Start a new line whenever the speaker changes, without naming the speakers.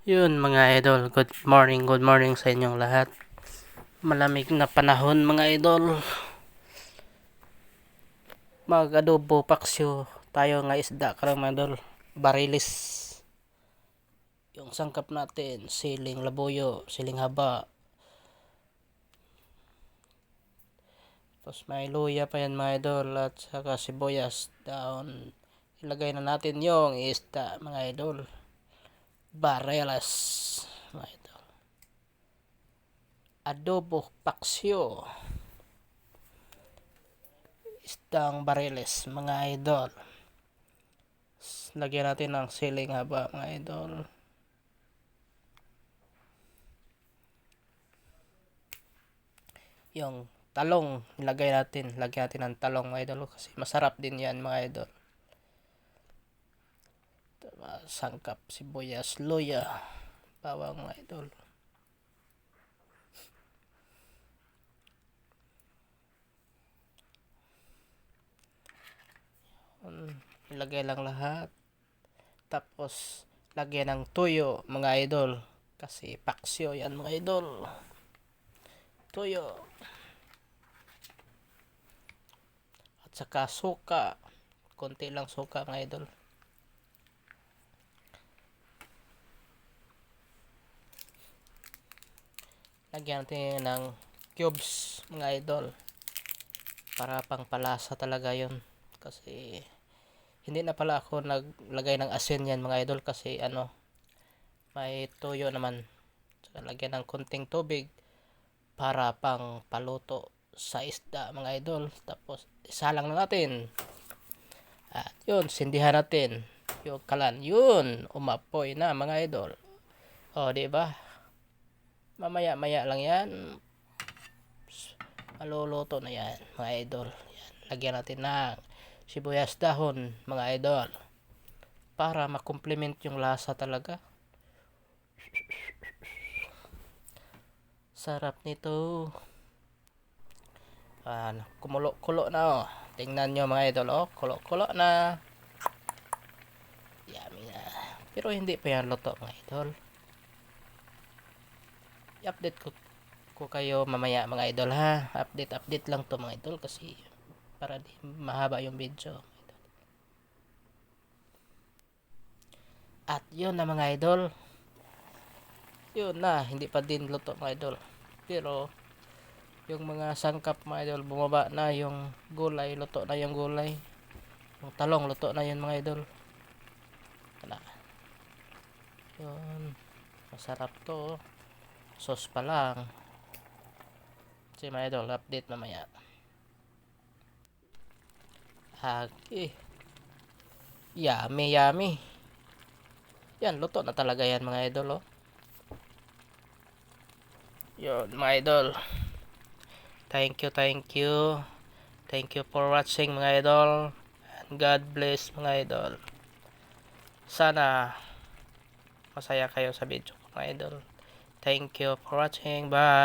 Yun mga idol, good morning sa inyong lahat. Malamig na panahon mga idol. Mag-adobo paksyo tayo nga isda karang mga idol. Barilis. Yung sangkap natin, siling labuyo, siling haba. Tapos may luya pa yan mga idol at saka sibuyas down. Ilagay na natin yung isda mga idol. Barilis. Mga idol. Adobo paksyo. Isdang bariles mga idol. Lagyan natin ng siling haba mga idol. Yung talong lagyan natin ng talong mga idol kasi masarap din yan mga idol. Sangkap, sibuyas, luya, bawang mga idol. Ilagay lang lahat. Tapos lagyan ng tuyo mga idol kasi paksyo yan mga idol. Tuyo at saka suka, konti lang suka mga idol. Lagyan natin ng cubes mga idol para pang palasa talaga yon kasi hindi na pala ako naglagay ng asin yan mga idol kasi may tuyo naman. Saka lagyan ng konting tubig para pang paluto sa isda mga idol. Tapos isalang na natin at yun, sindihan natin yung kalan. Yun, umapoy na mga idol. O diba, mamaya maya lang yan maluluto na yan mga idol. Yan. Lagyan natin ng sibuyas dahon mga idol para makomplement yung lasa talaga. Sarap nito. Kumulo-kulo na oh. Tingnan nyo mga idol oh, kulo-kulo na. Yummy na. Pero hindi pa yan luto mga idol. I-update ko kayo mamaya mga idol ha. Update lang to mga idol kasi para di mahaba yung video. At yun na mga idol. Yun na, hindi pa din luto mga idol. Pero yung mga sangkap mga idol bumaba na, yung gulay luto na, yung gulay, yung talong luto na yun mga idol. Wala. Yun, masarap to. Sauce pa lang. Si mga idol, update mamaya. Okay. Yummy, yummy. Yan, luto na talaga yan mga idol oh. Yun mga idol. Thank you. Thank you for watching mga idol. And God bless mga idol. Sana masaya kayo sa video mga idol. Thank you for watching. Bye.